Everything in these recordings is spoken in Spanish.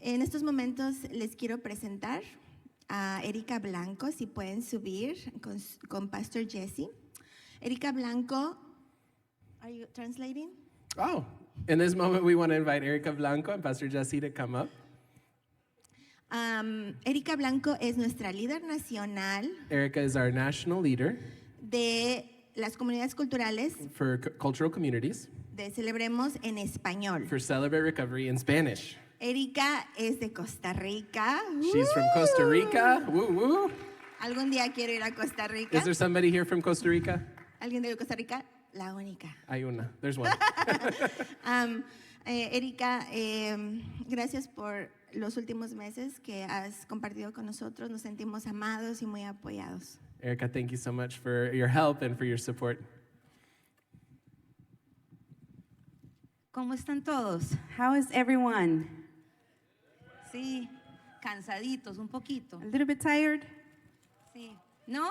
En estos momentos les quiero presentar a Erika Blanco, si pueden subir con Pastor Jesse. Erika Blanco, are you translating? Oh, in this moment, we want to invite Erika Blanco and Pastor Jesse to come up. Erika Blanco es nuestra líder nacional Erika is our national leader de las comunidades culturales for cultural communities de Celebremos en Español. for Celebrate Recovery in Spanish. Erika es de Costa Rica. She's from Costa Rica. Woo, woo. Algún día quiero ir a Costa Rica. Is there somebody here from Costa Rica? ¿Alguien de Costa Rica? La única. Hay una. There's one. Erika, gracias por los últimos meses que has compartido con nosotros. Nos sentimos amados y muy apoyados. Erika, thank you so much for your help and for your support. ¿Cómo están todos? How is everyone? Sí, cansaditos un poquito. A little bit tired? Sí. ¿No?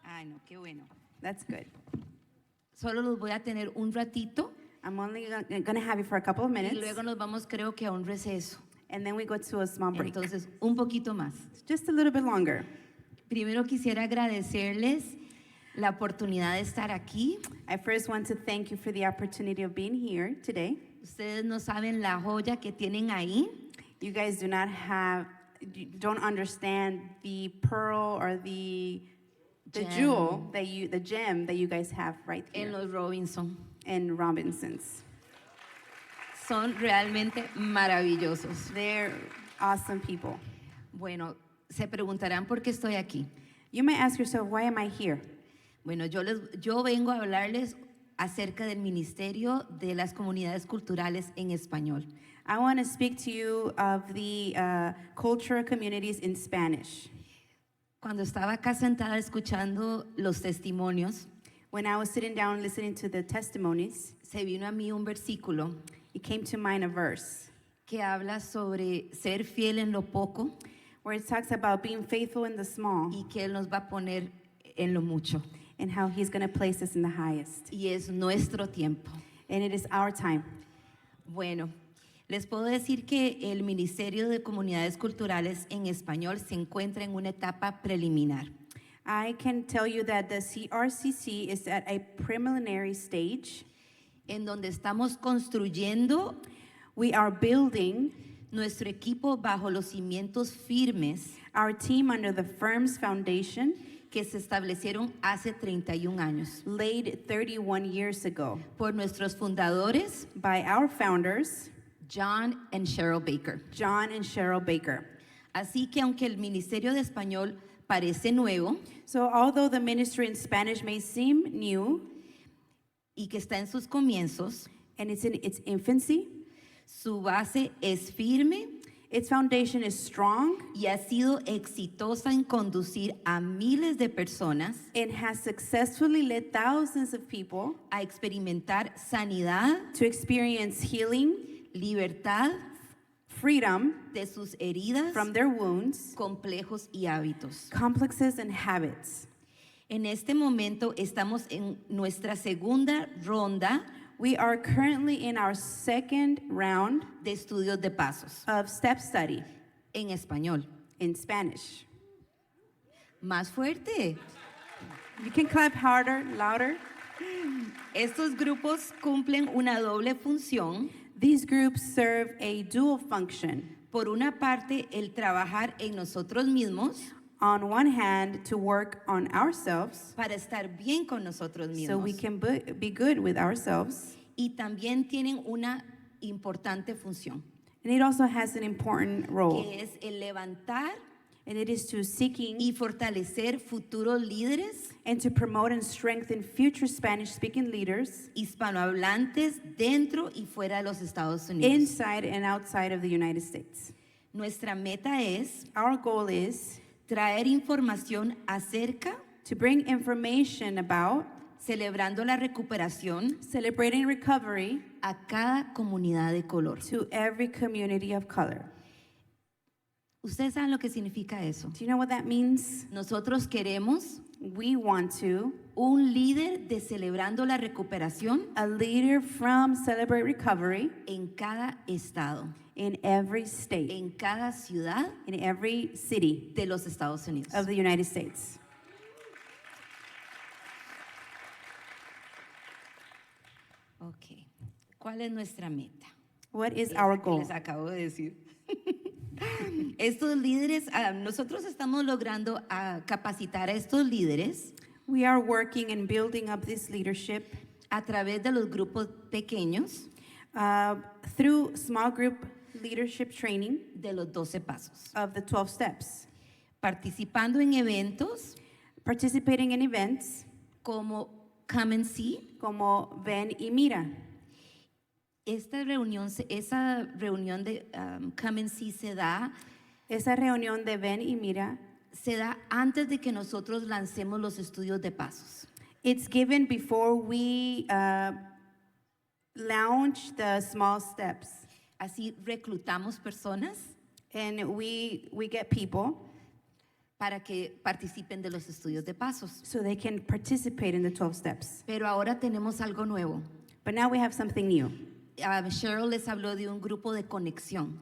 Ay, no, qué bueno. That's good. Solo los voy a tener un ratito I'm only going to have you for a couple of y minutes, luego nos vamos, creo que a un receso. and then we go to a small break. Entonces, un poquito más. Just a little bit longer. Primero quisiera agradecerles la oportunidad de estar aquí. I first want to thank you for the opportunity of being here today. Ustedes no saben la joya que tienen ahí. You guys don't understand the pearl or the Gem. jewel the gem that you guys have right En here los Robinson. in Robinsons. Son realmente maravillosos. They're awesome people. Bueno, se preguntarán por qué estoy aquí. You might ask yourself, why am I here? Bueno, yo vengo a hablarles acerca del Ministerio de las Comunidades Culturales en Español. I want to speak to you of the cultural communities in Spanish. Cuando estaba acá sentada escuchando los testimonios, When I was sitting down listening to the testimonies, se vino a mí un versículo it came to mind a verse que habla sobre ser fiel en lo poco where it talks about being faithful in the small y que Él nos va a poner en lo mucho. and how he's going to place us in the highest. Y es nuestro tiempo. And it is our time. Bueno, les puedo decir que el Ministerio de Comunidades Culturales en Español se encuentra en una etapa preliminar. I can tell you that the CRCC is at a preliminary stage. En donde estamos construyendo We are building nuestro equipo bajo los cimientos firmes our team under the firm's foundation que se establecieron hace 31 años laid 31 years ago por nuestros fundadores, by our founders, John and Cheryl Baker. John and Cheryl Baker. Así que aunque el Ministerio de Español parece nuevo So although the ministry in Spanish may seem new y que está en sus comienzos, and it's in its infancy, su base es firme its foundation is strong y ha sido exitosa en conducir a miles de personas and has successfully led thousands of people a experimentar sanidad, to experience healing, libertad freedom de sus heridas, from their wounds, complejos y hábitos. complexes, and habits. En este momento estamos en nuestra segunda ronda We are currently in our second round de estudios de pasos of step study en español. in Spanish. Más fuerte. You can clap harder, louder. Estos grupos cumplen una doble función. These groups serve a dual function. Por una parte, el trabajar en nosotros mismos On one hand, to work on ourselves para estar bien con nosotros mismos. so we can be good with ourselves. Y también tienen una importante función, And it also has an important role. que es el levantar And it is to seeking y fortalecer futuros líderes and to promote and strengthen future Spanish-speaking leaders hispanohablantes dentro y fuera de los Estados Unidos. inside and outside of the United States. Nuestra meta es Our goal is traer información acerca, to bring information about celebrando la recuperación celebrating recovery a cada comunidad de color. to every community of color. ¿Ustedes saben lo que significa eso? Do you know what that means? Nosotros queremos We want to un líder de celebrando la recuperación a leader from Celebrate Recovery en cada estado. in every state, en cada ciudad in every city de los Estados Unidos. of the United States. Ok. ¿Cuál es nuestra meta? What is Esa our que goal? les acabo de decir. Estos líderes, nosotros estamos logrando capacitar a estos líderes We are working and building up this leadership a través de los grupos pequeños through small group leadership training de los 12 pasos, of the 12 steps, participando en eventos participating in events como Come and See. como Ven y Mira. Esa reunión de Come and See se da Esa reunión de Ven y Mira, antes de que nosotros lancemos los estudios de pasos. it's given before we launch the small steps. Así reclutamos personas And we get people para que participen de los estudios de pasos. so they can participate in the 12 steps. Pero ahora tenemos algo nuevo. But now we have something new. Cheryl les habló de un grupo de conexión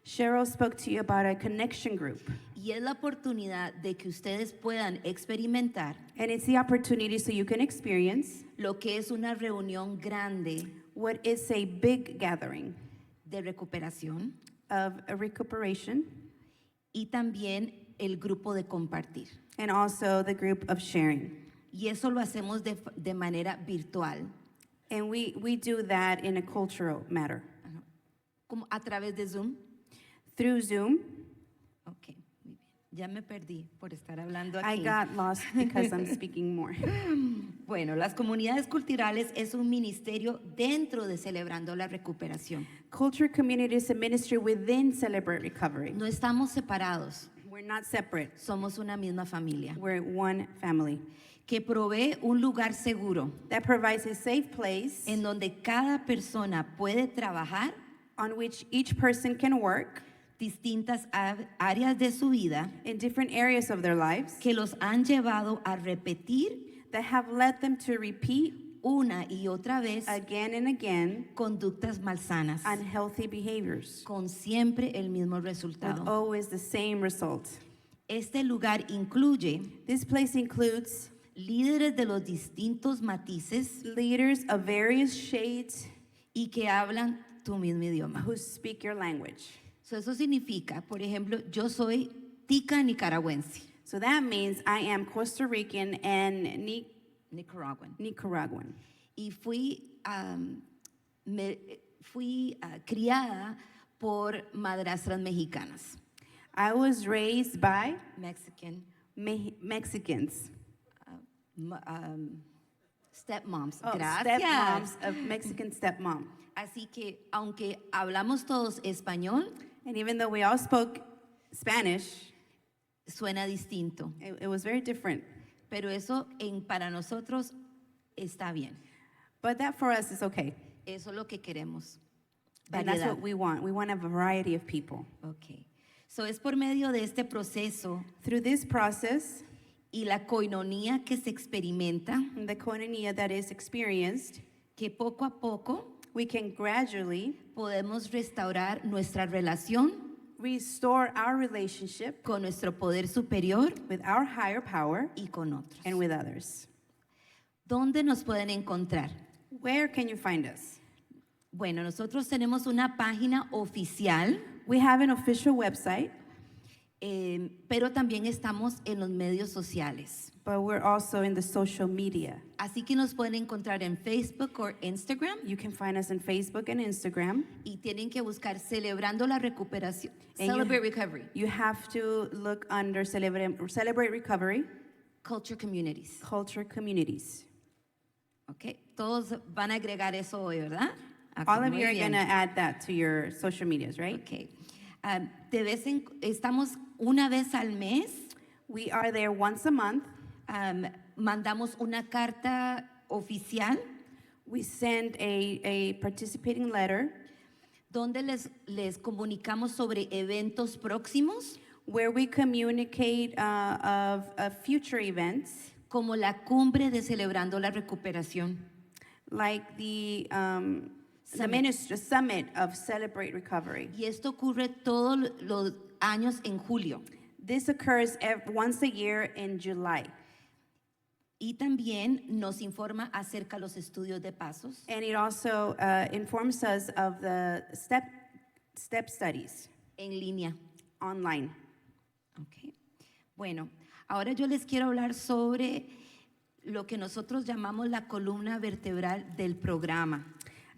Cheryl spoke to you about a connection group. y es la oportunidad de que ustedes puedan experimentar And it's the opportunity so you can experience lo que es una reunión grande what is a big gathering de recuperación of a recuperation y también el grupo de compartir. and also the group of sharing. Y eso lo hacemos de manera virtual, And we do that in a cultural matter. como a través de Zoom. Through Zoom, Ok, muy bien. Ya me perdí por estar hablando I aquí. got lost because I'm speaking more. Bueno, las comunidades culturales es un ministerio dentro de Celebrando la Recuperación. Culture Community is a ministry within Celebrate Recovery. No estamos separados, We're not separate. somos una misma familia We're one family que provee un lugar seguro that provides a safe place en donde cada persona puede trabajar on which each person can work distintas áreas de su vida in different areas of their lives que los han llevado a repetir that have led them to repeat una y otra vez again and again conductas malsanas unhealthy behaviors con siempre el mismo with resultado. always the same result. Este lugar incluye This place includes líderes de los distintos matices leaders of various shades y que hablan tu mismo idioma. who speak your language. So, eso significa, por ejemplo, yo soy tica nicaragüense, So that means I am Costa Rican and Nicaraguan, Nicaraguan. y fui criada por madrastras mexicanas, I was raised by Mexican, Mexicans. stepmoms. Oh, Gracias. stepmoms, a Mexican stepmom. Así que, aunque hablamos todos español, And even though we all spoke Spanish, suena distinto. it was very different. Pero eso para nosotros está bien. But that for us is okay. Eso es lo que queremos. And that's Variedad. what we want. We want a variety of people. Ok. So, es por medio de este proceso Through this process, y la coinonía que se experimenta and the koinonia that is experienced, que poco a poco we can gradually podemos restaurar nuestra relación restore our relationship con nuestro poder superior with our higher power y con otros. and with others. ¿Dónde nos pueden encontrar? Where can you find us? Bueno, nosotros tenemos una página oficial, We have an official website, pero también estamos en los medios sociales. but we're also in the social media. Así que nos pueden encontrar en Facebook o Instagram You can find us on Facebook and Instagram. y tienen que buscar Celebrando la Recuperación, And Celebrate Recovery, You have to look under Celebrate Recovery Culture Communities. Culture Communities. ¿Ok? Todos van a agregar eso hoy, ¿verdad? All of Muy you are bien. going to add that to your social medias, right? Ok. Estamos una vez al mes, We are there once a month. mandamos una carta oficial We send a participating letter donde les comunicamos sobre eventos próximos, where we communicate of future events, como la cumbre de Celebrando la Recuperación, like the summit of Celebrate Recovery. Y esto ocurre todos los años en julio. This occurs once a year in July. Y también nos informa acerca de los estudios de pasos And it also informs us of the step studies en línea. online. Okay. Bueno, ahora yo les quiero hablar sobre lo que nosotros llamamos la columna vertebral del programa.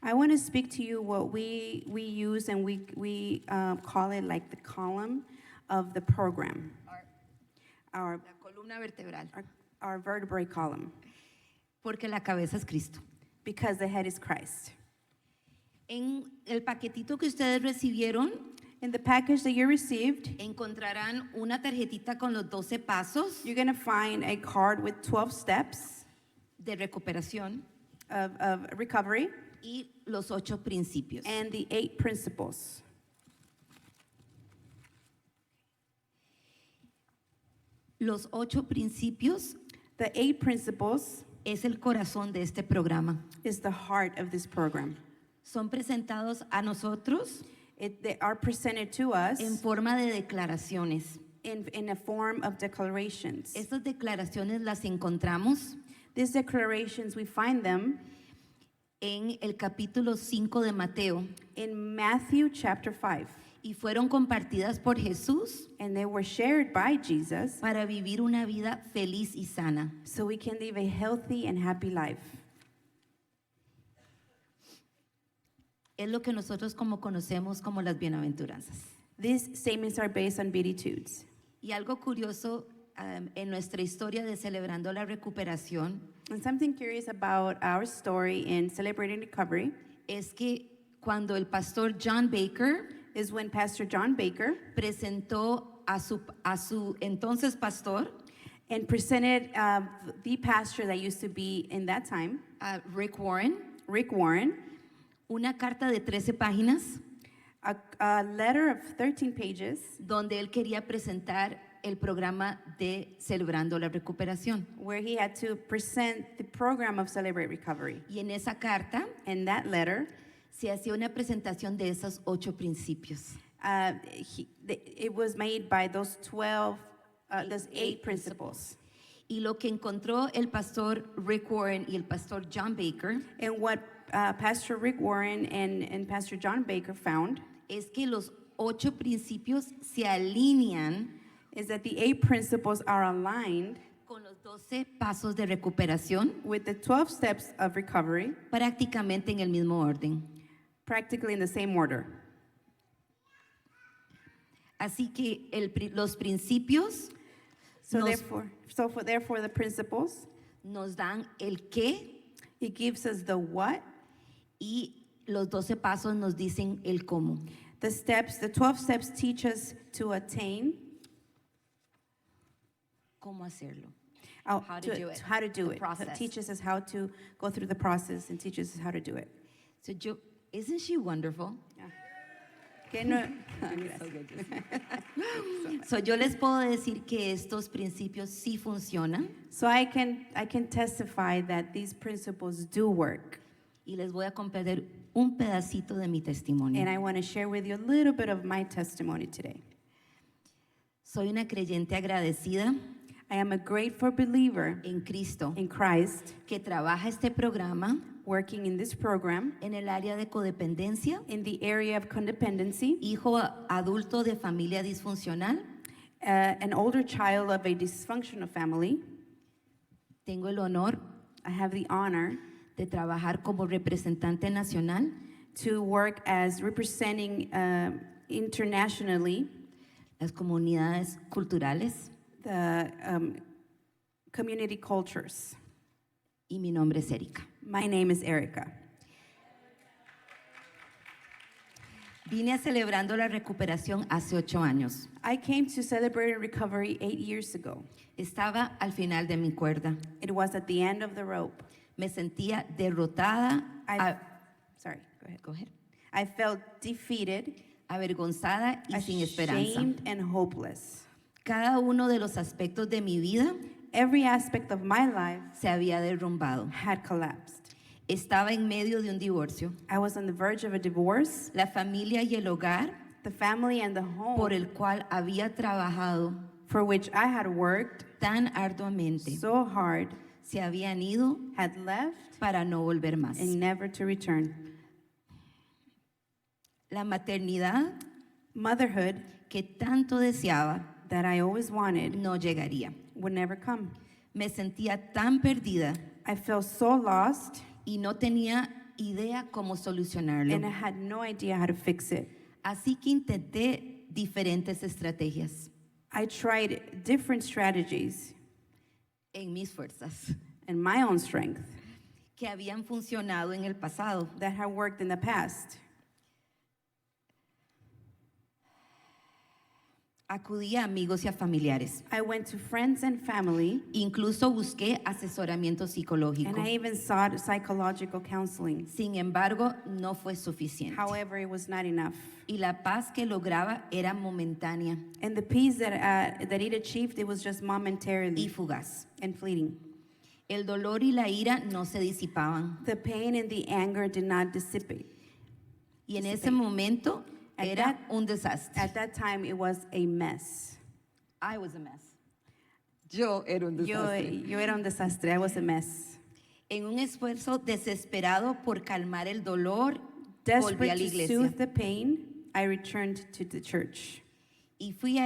I want to speak to you what we use and we call it like the column of the program. Our La columna vertebral, our vertebrae column, porque la cabeza es Cristo. because the head is Christ. En el paquetito que ustedes recibieron, In the package that you received, encontrarán una tarjetita con los 12 pasos you're going to find a card with 12 steps de recuperación of recovery y los 8 principios. and the 8 principles. Los 8 principios The 8 principles es el corazón de este programa. is the heart of this program. Son presentados a nosotros They are presented to us en forma de declaraciones. in a form of declarations. Estas declaraciones las encontramos These declarations, we find them en el capítulo 5 de Mateo in Matthew chapter 5. y fueron compartidas por Jesús And they were shared by Jesus para vivir una vida feliz y sana. so we can live a healthy and happy life. Es lo que nosotros como conocemos como las bienaventuranzas. These statements are based on Beatitudes. Y algo curioso en nuestra historia de celebrando la recuperación And something curious about our story in Celebrating Recovery es que cuando el pastor John Baker is when Pastor John Baker presentó a su entonces pastor, and presented the pastor that used to be in that time, Rick Warren, Rick Warren, una carta de 13 páginas a letter of 13 pages donde él quería presentar el programa de Celebrando la Recuperación. where he had to present the program of Celebrate Recovery. Y en esa carta In that letter, se hacía una presentación de esos 8 principios. it was made by those 8 principles. Y lo que encontró el pastor Rick Warren y el pastor John Baker And what Pastor Rick Warren and Pastor John Baker found es que los 8 principios se alinean is that the 8 principles are aligned con los 12 pasos de recuperación with the 12 steps of recovery, prácticamente en el mismo orden. practically in the same order. Así que los principios So nos, therefore the principles, nos dan el qué it gives us the what, y los 12 pasos nos dicen el cómo. the 12 steps teach us to attain, ¿Cómo hacerlo? how How to to do it, how to do the it. process. It teaches us how to go through the process and teaches us how to do it. So isn't she wonderful? Que no- So yo les puedo decir que estos principios sí funcionan So I can testify that these principles do work. y les voy a compartir un pedacito de mi testimonio. And I want to share with you a little bit of my testimony today. Soy una creyente agradecida I am a grateful believer en Cristo in Christ, que trabaja este programa working in this program en el área de codependencia, in the area of codependency, hijo adulto de familia disfuncional. an older child of a dysfunctional family. Tengo el honor I have the honor de trabajar como representante nacional to work as representing internationally las comunidades culturales the community cultures. y mi nombre es Erika. My name is Erika. Vine a Celebrando la Recuperación hace 8 años. I came to Celebrate Recovery 8 years ago. Estaba al final de mi cuerda. It was at the end of the rope. Me sentía derrotada, Sorry, go ahead. go ahead, I felt defeated, avergonzada y sin esperanza. ashamed, and hopeless. Cada uno de los aspectos de mi vida Every aspect of my life se había derrumbado. had collapsed. Estaba en medio de un divorcio. I was on the verge of a divorce. La familia y el hogar The family and the home por el cual había trabajado for which I had worked tan arduamente so hard se habían ido had left para no volver más. and never to return. La maternidad Motherhood que tanto deseaba that I always wanted no llegaría. would never come. Me sentía tan perdida I felt so lost y no tenía idea cómo solucionarlo. and I had no idea how to fix it. Así que intenté diferentes estrategias I tried different strategies en mis fuerzas and my own strength que habían funcionado en el pasado. that had worked in the past. Acudí a amigos y a familiares. I went to friends and family, Incluso busqué asesoramiento psicológico. and I even sought psychological counseling. Sin embargo, no fue suficiente. However, it was not enough. Y la paz que lograba era momentánea And the peace that it achieved, it was just y momentarily fugaz. and fleeting. El dolor y la ira no se disipaban. The pain and the anger did not dissipate. Y en ese momento At era that- un desastre. At that time, it was a mess. I was a mess. Yo era un Yo era un desastre. I was a mess. En un esfuerzo desesperado por calmar el dolor, volví a Desperate la to iglesia. soothe the pain, I returned to the church. Y fue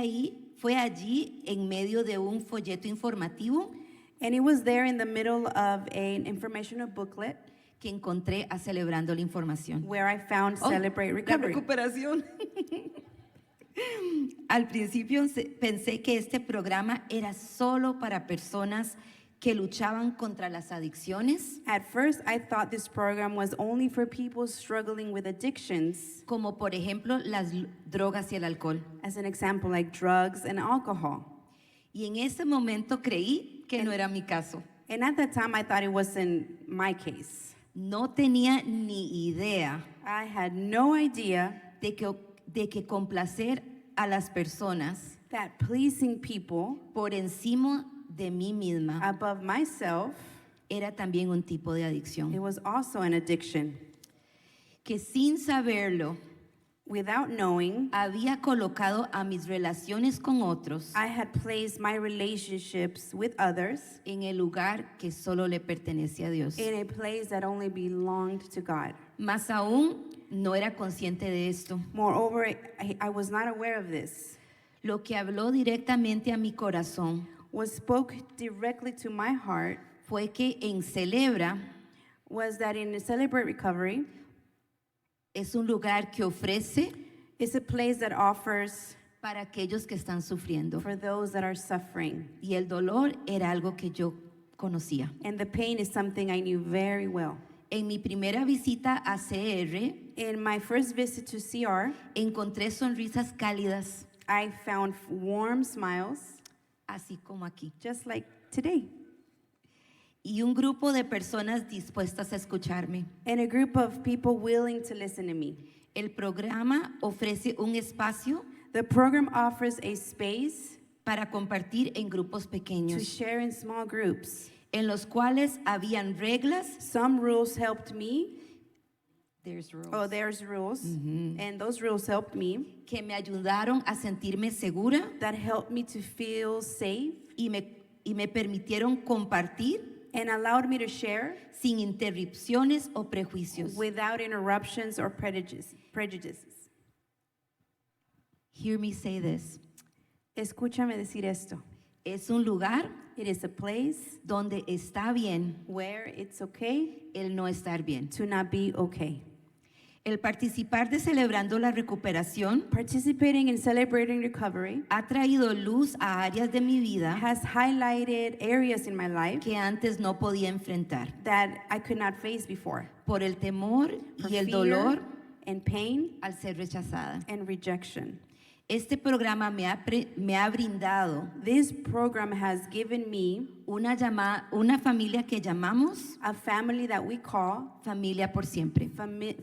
allí en medio de un folleto informativo And it was there in the middle of an informational booklet que encontré a Celebrando la Información. where I found Oh, Celebrate la Recovery. recuperación. Al principio pensé que este programa era solo para personas que luchaban contra las adicciones, At first, I thought this program was only for people struggling with addictions, como por ejemplo las drogas y el alcohol. as an example, like drugs and alcohol. Y en ese momento creí que no era mi caso. And at that time, I thought it wasn't my case. No tenía ni idea I had no idea de que complacer a las personas that pleasing people por encima de mí misma above myself, era también un tipo de it adicción. was also an addiction. Que sin saberlo Without knowing, había colocado a mis relaciones con otros I had placed my relationships with others en el lugar que solo le pertenece a Dios. in a place that only belonged to God. Más aún, no era consciente de esto. Moreover, I was not aware of this. Lo que habló directamente a mi corazón What spoke directly to my heart fue que en Celebra was that in Celebrate Recovery, es un lugar que ofrece it's a place that offers para aquellos que están sufriendo. for those that are suffering. Y el dolor era algo que yo conocía. And the pain is something I knew very well. En mi primera visita a CR, In my first visit to CR, encontré sonrisas cálidas, I found warm smiles, así como aquí, just like today, y un grupo de personas dispuestas a escucharme. and a group of people willing to listen to me. El programa ofrece un espacio The program offers a space para compartir en grupos to pequeños, share in small groups. en los cuales habían reglas. Some rules helped me. There's rules. Oh, there's rules. And those rules helped me. Que me ayudaron a sentirme segura That helped me to feel safe y me permitieron compartir and allowed me to share sin interrupciones o prejuicios. without interruptions or prejudices. Hear me say this. Escúchame decir esto. Es un lugar It is a place donde está bien where it's okay el no estar bien. to not be okay. El participar de Celebrando la Recuperación Participating in Celebrating Recovery ha traído luz a áreas de mi vida has highlighted areas in my life que antes no podía enfrentar that I could not face before. por el temor For y el fear dolor and pain al ser rechazada. and rejection. Este programa me ha brindado This program has given me una familia que llamamos a family that we call familia por siempre.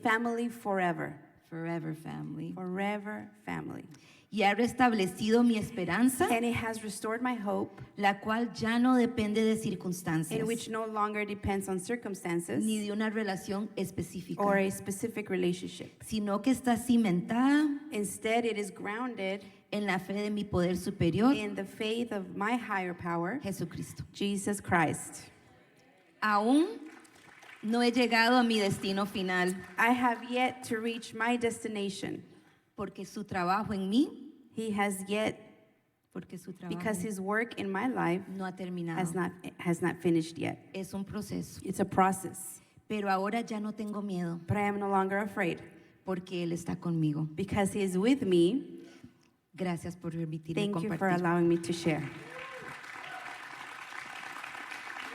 family forever. Forever family. Forever family. y ha restablecido mi esperanza, and it has restored my hope, la cual ya no depende de in circunstancias which no longer depends on circumstances ni de una relación específica, or a specific relationship. sino que está cimentada Instead, it is grounded en la fe de mi poder superior, in the faith of my higher power, Jesucristo. Jesus Christ. Aún no he llegado a mi destino final, I have yet to reach my destination. porque su trabajo en mí, He has yet, porque su trabajo because his work in my life no ha terminado. has not finished yet. Es un proceso. It's a process. Pero ahora ya no tengo miedo, But I am no longer afraid porque Él está conmigo. because he is with me. Gracias por permitirme Thank you for compartir. allowing me to share.